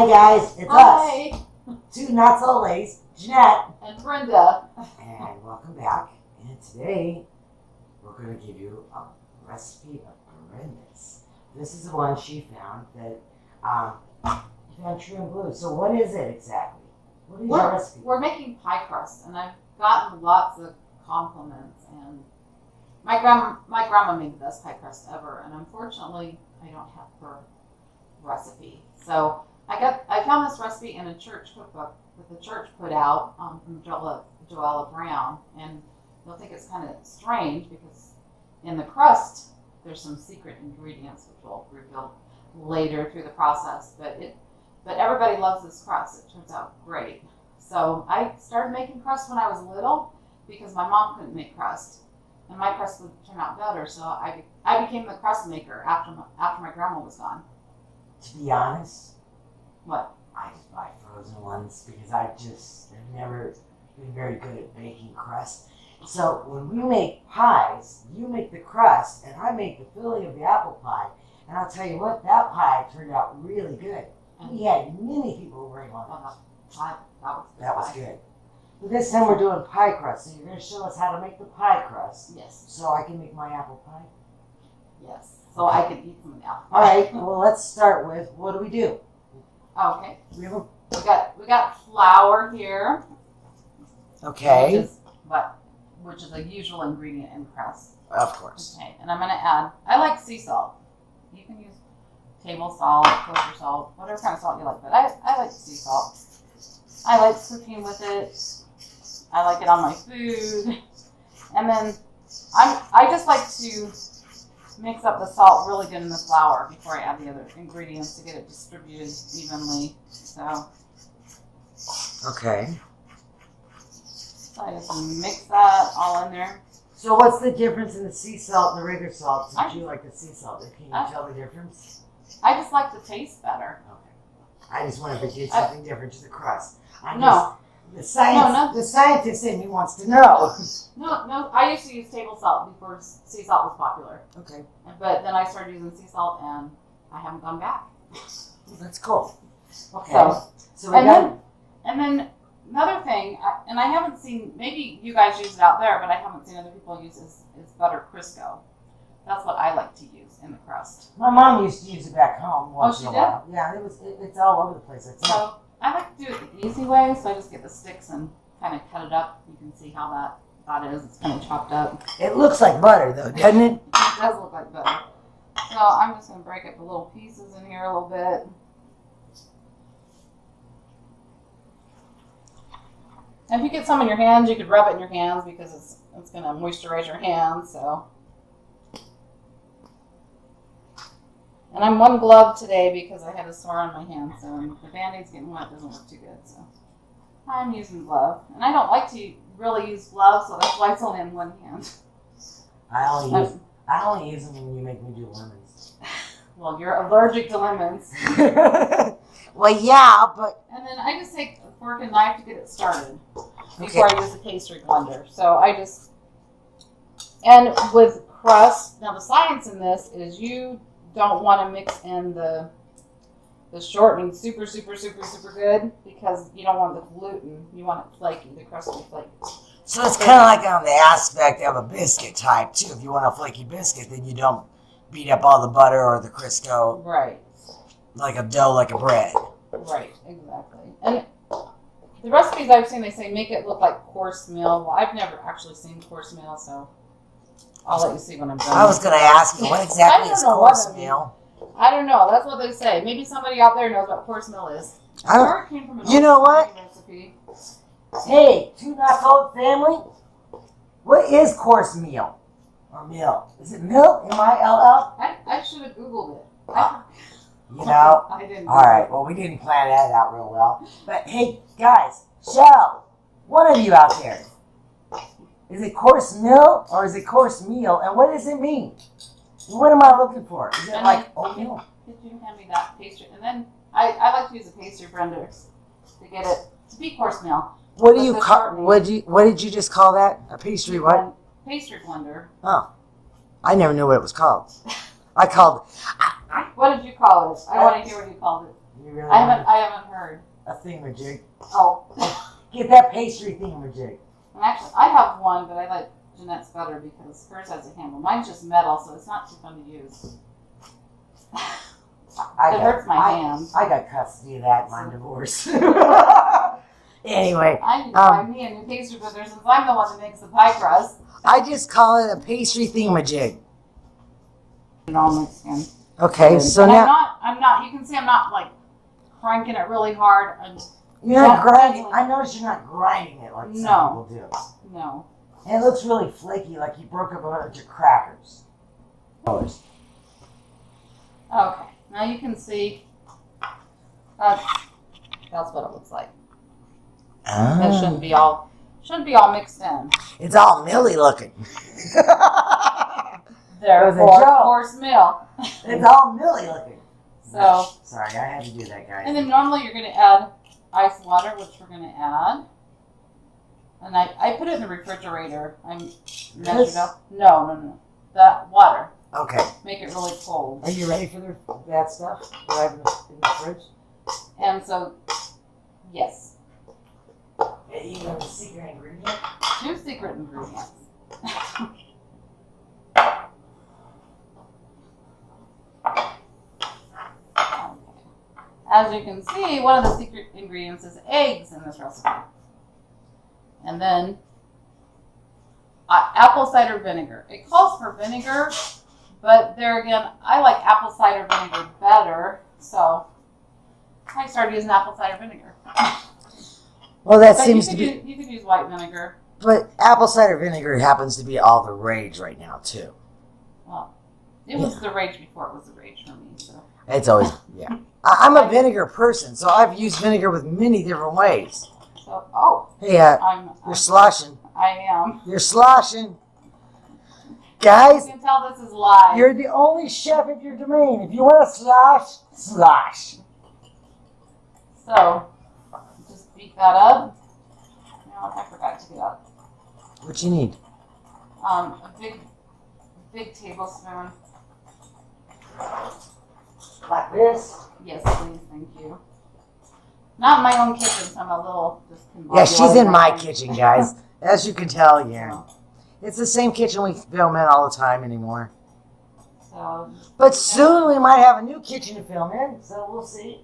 guys, it's Hi. us. Two not so ladies, Jeanette And Brenda. and welcome back. And today we're going to give you a recipe of Brenda's. This is the one she found that you found True and Blue. So what is it exactly? What is your recipe? We're making pie crust, and I've gotten lots of compliments. And my grandma made the best pie crust ever, and unfortunately, I don't have her recipe. So I found this recipe in a church cookbook that the church put out from Joella Brown, and you'll think it's kind of strange because in the crust there's some secret ingredients which we'll reveal later through the process. But everybody loves this crust. It turns out great. So I started making crust when I was little because my mom couldn't make crust, and my crust would turn out better. So I became the crust maker after my grandma was gone. To be honest, What? I just buy frozen ones because I've never been very good at baking crust. So when we make pies, you make the crust and I make the filling of the apple pie. And I'll tell you what, that pie turned out really good. We had many people bring one. That was good. But this time we're doing pie crust. So you're going to show us how to make the pie crust. Yes. So I can make my apple pie? Yes. So I could eat some of the apple All pie. right, well, let's start with, what do we do? Okay. We have a, We got flour here. okay. Which is a usual ingredient in crust. Of course. Okay, and I'm gonna add. I like sea salt. You can use table salt, kosher salt, whatever kind of salt you like. But I like sea salt. I like cooking with it. I like it on my food. And then I just like to mix up the salt really good in the flour before I add the other ingredients to get it distributed evenly. So Okay. I just mix that all in there. So what's the difference in the sea salt and the regular salt since you like the sea salt? Can you tell the difference? I just like the taste better. Okay. I just wanted to do something different to the crust. The scientist in me wants to know. No. I used to use table salt before sea salt was popular. Okay. But then I started using sea salt, and I haven't gone back. That's cool. Okay. So and then another thing, and I haven't seen, maybe you guys use it out there, but I haven't seen other people use is butter Crisco. That's what I like to use in the crust. My mom used to use it back home once in a did? while. Yeah, it's all over the place. I think. So I like to do it the easy way, so I just get the sticks and kind of cut it up. You can see how that is. It's kind of chopped up. It looks like butter, though, doesn't it? It does look like butter. So I'm just going to break up the little pieces in here a little bit. And if you get some in your hands, you could rub it in your hands because it's going to moisturize your hands. So, and I'm one glove today because I had a sore on my hand. So if the Band-Aid's getting wet, it doesn't look too good. So I'm using glove, and I don't like to really use gloves, so that's why it's only in one hand. I only use them when you make me do lemons. Well, you're allergic to lemons. Well, yeah, but And then I just take a fork and knife to get it started before I use the pastry blender. So and with crust, now the science in this is you don't want to mix in the shortening super good because you don't want the gluten. You want it flaky, the crust to be flaky. so it's kind of like on the aspect of a biscuit type, too. If you want a flaky biscuit, then you don't beat up all the butter or the Crisco. Right. Like a dough, like a bread. Right, exactly. And the recipes I've seen, they say make it look like coarse meal. Well, I've never actually seen coarse meal, so I'll let you see when I'm done. I was going to ask you, what exactly is coarse meal? I don't know. That's what they say. Maybe somebody out there knows what course meal is. It came from an you know what? recipe. Hey, two not old family. What is course meal? Or meal? Is it meal? M-I-L-L? I should have Googled it. You know? I didn't. All right. Well, we didn't plan that out real well. But hey, guys, show one of you out there. Is it course meal or is it course meal? And what does it mean? What am I looking for? Is it like oatmeal? Could you hand me that pastry? And then I like to use a pastry blender to get it to be course meal. What do you call? What did you just call that? A pastry what? Pastry blender. Oh, I never knew what it was called. I called. What did you call it? I want to hear what you called it. You really I haven't heard. a thingamajig. Oh. Get that pastry thingamajig. And actually, I have one, but I like Jeanette's better because hers has a handle. Mine's just metal, so it's not too fun to use. It hurts my hand. I got custody of that in my divorce. Anyway. I need to buy me a new pastry cooker since I'm the one that makes the pie crust. I just call it a pastry thingamajig. It all mixed in. Okay, so and now I'm not. You can see I'm not like cranking it really hard. you're not grinding. I notice you're not grinding it like some people do. No. And it looks really flaky, like you broke up a bunch of crackers. Okay. Now you can see. That's what it looks like. That shouldn't be all mixed in. It's all milly looking. Therefore, course milk. It's all milly looking. So sorry, I had to do that, guys. And then normally you're going to add ice water, which we're going to add. And I put it in the refrigerator. I measured up. No. The water. Okay. Make it really cold. Are you ready for that stuff that I have in the fridge? And so, yes. You have a secret ingredient? 2 secret ingredients. As you can see, one of the secret ingredients is eggs in this recipe. And then apple cider vinegar. It calls for vinegar, but there again, I like apple cider vinegar better, so I started using apple cider vinegar. Well, that but seems to be... You could use white vinegar. But apple cider vinegar happens to be all the rage right now, too. Well, it was the rage before it was the rage for me, so... It's always, yeah. I'm a vinegar person, so I've used vinegar with many different ways. So, hey, you're sloshing. I am. You're sloshing. Guys, you can tell this is live. You're the only chef of your domain. If you want to slosh, slosh. So, just beat that up. No, I forgot to get up. What you need? A big tablespoon. Like this? Yes, please. Thank you. Not in my own kitchen, so I'm a little just combobulated. Yeah, she's in my kitchen, guys. As you can tell, yeah. It's the same kitchen we film in all the time anymore. So, but soon we might have a new kitchen to film in, so we'll see.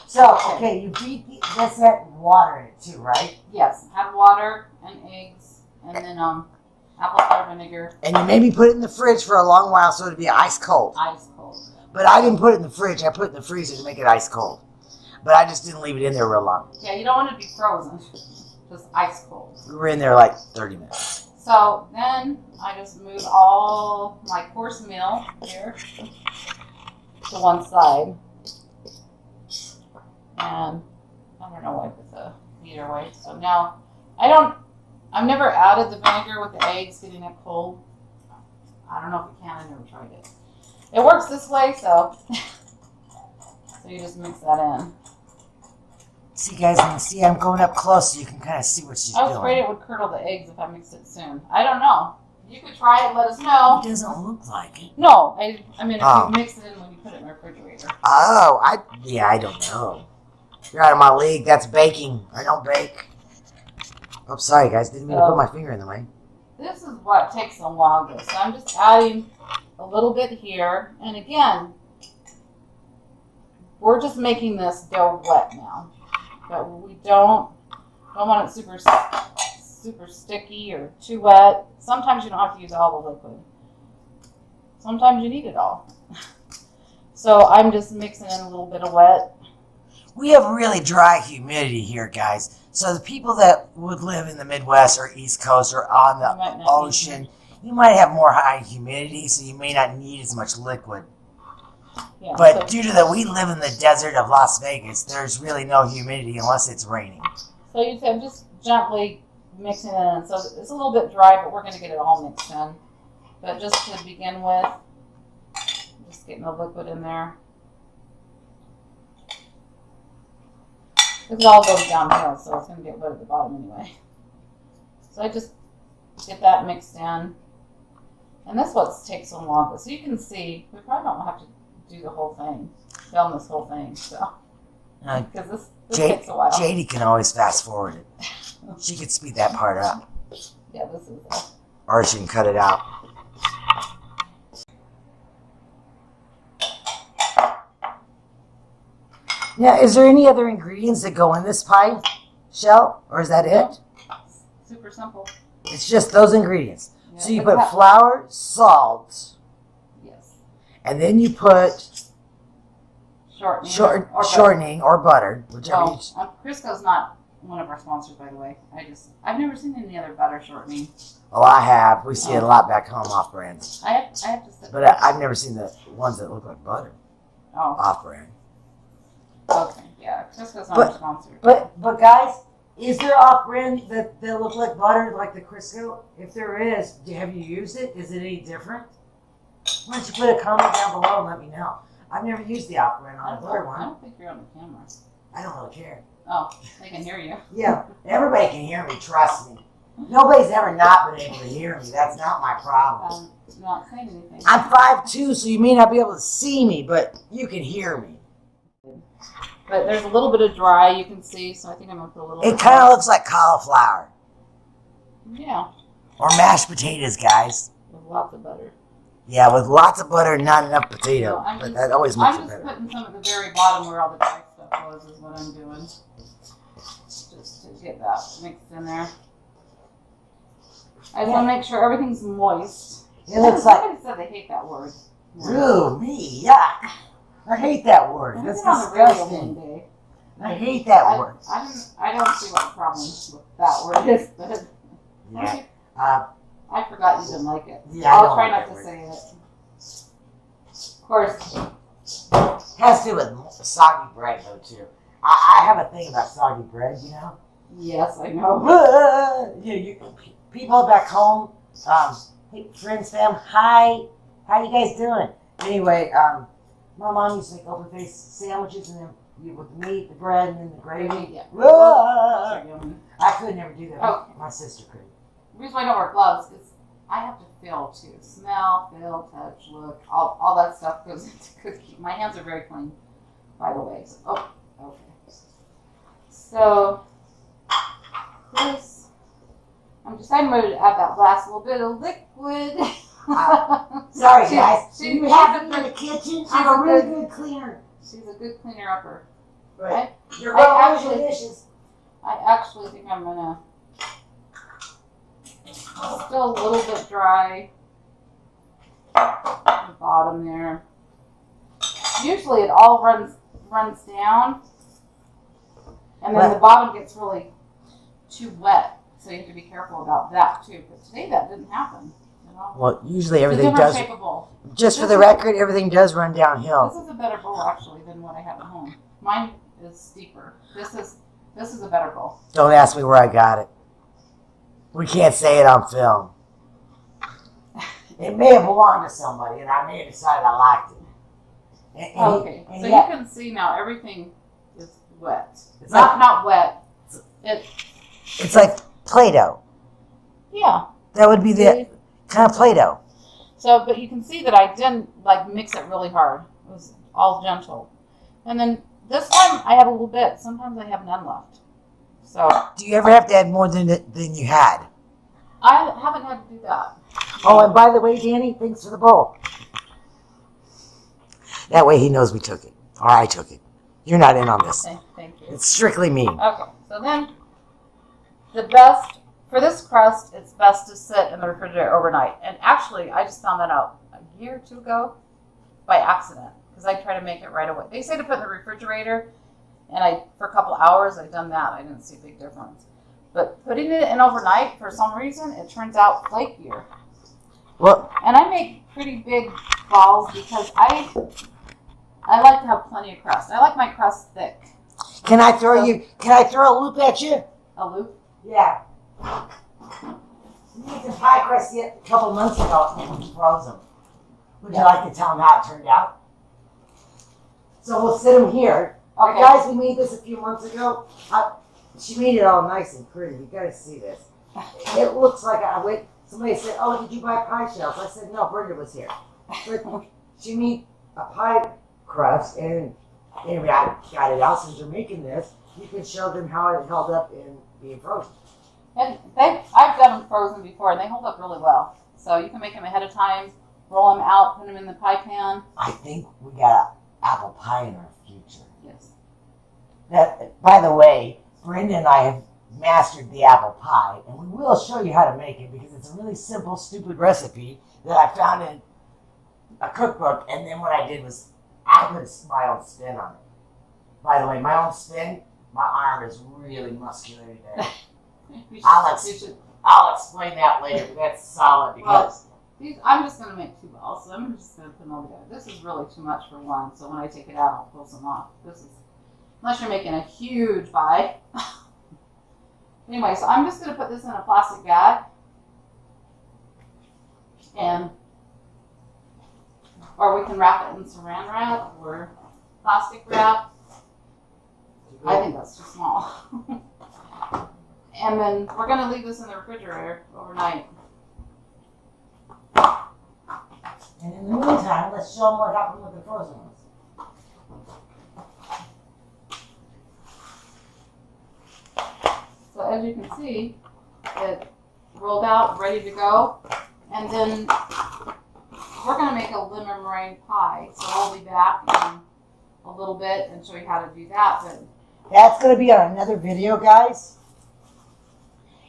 So, okay, you beat that's that water in it too, right? Yes, add water and eggs, and then apple cider vinegar. And you maybe put it in the fridge for a long while so it'd be ice cold. Ice cold. But I didn't put it in the fridge. I put it in the freezer to make it ice cold. But I just didn't leave it in there real long. Yeah, you don't want it to be frozen. Just ice cold. We were in there like 30 minutes. So then I just moved all my course meal here to one side. And I don't know why it's a meter away. So now I've never added the vinegar with the eggs getting it cold. I don't know if you can. I never tried it. It works this way, so you just mix that in. See, guys, I'm going up close so you can kind of see what she's doing. I was afraid it would curdle the eggs if I mixed it soon. I don't know. You could try it. Let us know. It doesn't look like it. No, I mean if you mix it in when you put it in the refrigerator. Oh, I don't know. You're out of my league. That's baking. I don't bake. Oh, sorry, guys. Didn't mean to put my finger in the way. This is what takes the longest. So I'm just adding a little bit here. And again, we're just making this dough wet now. But we don't want it super sticky or too wet. Sometimes you don't have to use all the liquid. Sometimes you need it all. So I'm just mixing in a little bit of wet. We have really dry humidity here, guys. So the people that would live in the Midwest or East Coast or on the ocean, you might have more high humidity, so you may not need as much liquid. Yeah, but due to that, we live in the desert of Las Vegas, there's really no humidity unless it's raining. So you said just gently mixing it in. So it's a little bit dry, but we're going to get it all mixed in. But just to begin with, just getting the liquid in there. Because it all goes downhill, so it's going to get wet at the bottom anyway. So I just get that mixed in. And that's what takes so long. So you can see, we probably don't have to do the whole thing, film this whole thing. So Because this takes a while. JD can always fast forward it. She can speed that part up. Yeah, this is. Or she can cut it out. Now, is there any other ingredients that go in this pie shell? Or is that it? Super simple. It's just those ingredients. Yeah, so you put flour, salt. Yes. And then you put shortening or butter. Whichever Crisco's not one of our sponsors, by the way. I've never seen any other butter shortening. Oh, I have. We see it a lot back home off brands. I have to say. But I've never seen the ones that look like butter. Oh. Off brand. Okay, yeah, Crisco's not our sponsor. But guys, is there off brand that look like butter, like the Crisco? If there is, have you used it? Is it any different? Why don't you put a comment down below and let me know? I've never used the off brand on the butter one. I don't think you're on the camera. I don't really care. Oh, they can hear you. Yeah, everybody can hear me, trust me. Nobody's ever not been able to hear me. That's not my problem. I'm not saying anything. I'm 5'2", so you may not be able to see me, but you can hear me. But there's a little bit of dry you can see, so I think I'm going to put a little It kind of looks like cauliflower. Yeah. Or mashed potatoes, guys. With lots of butter. Yeah, with lots of butter and not enough potato. So but that always makes it better. I'm just putting some at the very bottom where all the dry stuff was is what I'm doing. Just to get that mixed in there. I just want to make sure everything's moist. It looks like... Somebody said they hate that word. Ooh, me, yuck. I hate that word. That's disgusting. I hate that word. I don't see what the problem with that word is, but yeah. I forgot you didn't like it. Yeah, I'll try not to say it. Of course. It has to do with soggy bread, though, too. I have a thing about soggy bread, you know? Yes, I know. People back home, hey, friends, fam, hi. How you guys doing? Anyway, my mom used to make open face sandwiches and then with the meat, the bread, and then the gravy. Yeah. I could never do that. Oh. My sister could. The reason why I don't wear gloves is I have to feel too. Smell, feel, touch, look, all that stuff goes into cooking. My hands are very clean, by the way. So, okay. So, this, I'm deciding whether to add that last little bit of liquid. Sorry, guys. You have me in the kitchen. I'm a really good cleaner. She's a good cleaner upper. Right. You're going to wash your dishes. I actually think I'm going to, still a little bit dry at the bottom there. Usually it all runs down, and then the bottom gets really too wet, so you have to be careful about that too. But today that didn't happen. Well, usually everything does. Just for the record, everything does run downhill. This is a better bowl actually than what I have at home. Mine is steeper. This is a better bowl. Don't ask me where I got it. We can't say it on film. It may have belonged to somebody, and I may have decided I liked it. Okay, so you can see now everything is wet. It's not wet. It's like Play-Doh. Yeah. That would be the kind of Play-Doh. So, but you can see that I didn't mix it really hard. It was all gentle. And then this time I have a little bit. Sometimes I have none left. So. Do you ever have to add more than you had? I haven't had to do that. Oh, and by the way, Danny, thanks for the bowl. That way he knows we took it. Or I took it. You're not in on this. Okay, thank you. It's strictly me. Okay, so then for this crust, it's best to sit in the refrigerator overnight. And actually, I just found that out a year or two ago by accident because I try to make it right away. They say to put in the refrigerator, and for a couple hours, I've done that. I didn't see a big difference. But putting it in overnight, for some reason, it turns out flakier. Well, and I make pretty big balls because I like to have plenty of crust. I like my crust thick. Can I throw a loop at you? A loop? Yeah. We made some pie crust a couple months ago and we froze them. Would you like to tell them how it turned out? So we'll sit them here. Okay. Guys, we made this a few months ago. She made it all nice and pretty. You gotta see this. It looks like somebody said, "Oh, did you buy pie shells?" I said, "No, Brenda was here." But she made a pie crust, and anyway, I got it out. Since you're making this, you can show them how it held up in being frozen. And I've done them frozen before, and they hold up really well. So you can make them ahead of time, roll them out, put them in the pie pan. I think we got an apple pie in our future. Yes. That, by the way, Brenda and I have mastered the apple pie, and we will show you how to make it because it's a really simple, stupid recipe that I found in a cookbook, and then what I did was I put my own spin on it. By the way, my own spin, my arm is really muscular today. I'll explain that later, but that's solid because... Well, I'm just going to make 2 balls, so I'm just going to put them all together. This is really too much for one, so when I take it out, I'll pull some off. Unless you're making a huge pie. Anyway, so I'm just going to put this in a plastic bag. Or we can wrap it in saran wrap or plastic wrap. I think that's too small. And then we're going to leave this in the refrigerator overnight. And in the meantime, let's show them what happened with the frozen ones. So as you can see, it rolled out, ready to go. And then we're going to make a lemon meringue pie. So we'll be back in a little bit and show you how to do that. But that's going to be on another video, guys.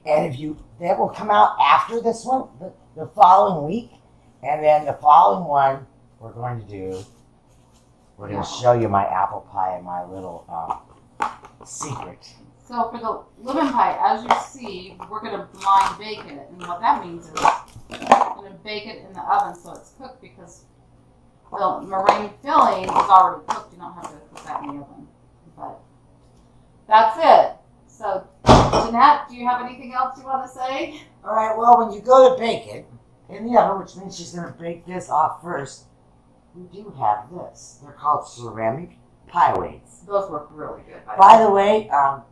And that will come out after this one, the following week. And then the following one, we're going to show you my apple pie and my little secret. So for the lemon pie, as you see, we're going to blind bake it. And what that means is we're going to bake it in the oven so it's cooked because the meringue filling is already cooked. You don't have to cook that in the oven. But that's it. So, Jeanette, do you have anything else you want to say? All right, well, when you go to bake it in the oven, which means she's going to bake this off first, we do have this. They're called ceramic pie weights. Those work really good. By the way, I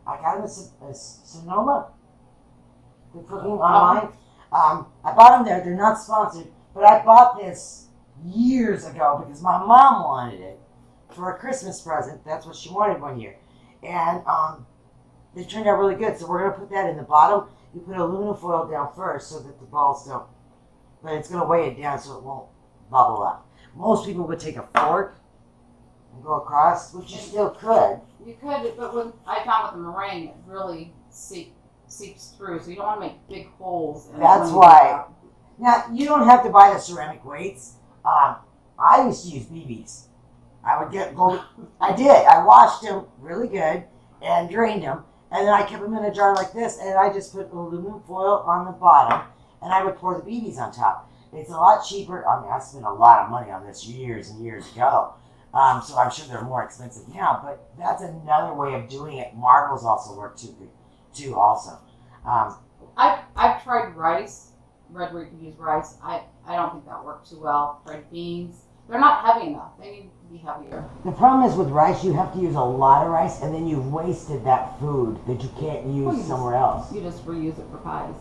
got them at Sonoma. They're cooking online. I bought them there. They're not sponsored, but I bought this years ago because my mom wanted it for a Christmas present. That's what she wanted one year. And they turned out really good. So we're going to put that in the bottom. You put aluminum foil down first so that the balls don't, but it's going to weigh it down so it won't bubble up. Most people would take a fork and go across, which you still could. You could, but what I found with the meringue, it really seeps through, so you don't want to make big holes. That's why. Now, you don't have to buy the ceramic weights. I used to use BBs. I washed them really good and drained them, and then I kept them in a jar like this, and I just put aluminum foil on the bottom, and I would pour the BBs on top. It's a lot cheaper. I mean, I spent a lot of money on this years and years ago, so I'm sure they're more expensive now, but that's another way of doing it. Marbles also work too also. I've tried rice, red wheat used rice. I don't think that worked too well. Tried beans. They're not heavy enough. They need to be heavier. The problem is with rice, you have to use a lot of rice, and then you've wasted that food that you can't use somewhere else. You just reuse it for pies.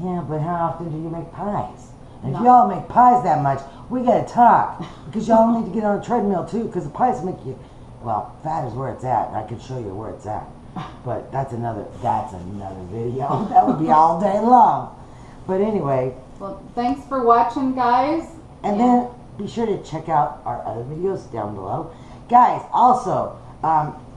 Yeah, but how often do you make pies? And if y'all make pies that much, we gotta talk. Because y'all need to get on a treadmill too, because the pies make you, well, fat is where it's at, and I can show you where it's at. But that's another video. That would be all day long. But anyway. Well, thanks for watching, guys. And then be sure to check out our other videos down below. Guys, also,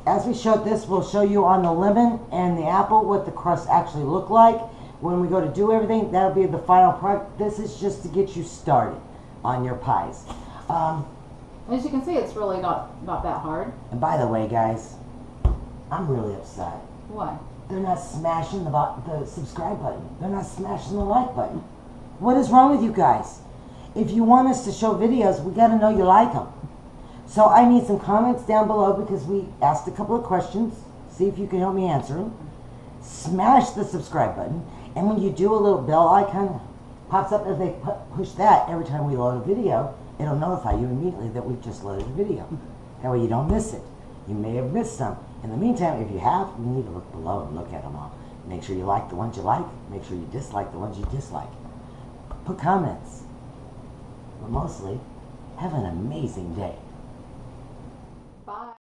as we showed this, we'll show you on the lemon and the apple what the crust actually look like. When we go to do everything, that'll be the final product. This is just to get you started on your pies. As you can see, it's really not that hard. And by the way, guys, I'm really upset. Why? They're not smashing the subscribe button. They're not smashing the like button. What is wrong with you guys? If you want us to show videos, we got to know you like them. So I need some comments down below because we asked a couple of questions. See if you can help me answer them. Smash the subscribe button. And when you do, a little bell icon pops up. If they push that every time we load a video, it'll notify you immediately that we've just loaded a video. That way you don't miss it. You may have missed some. In the meantime, if you have, you need to look below and look at them all. Make sure you like the ones you like. Make sure you dislike the ones you dislike. Put comments. But mostly, have an amazing day. Bye.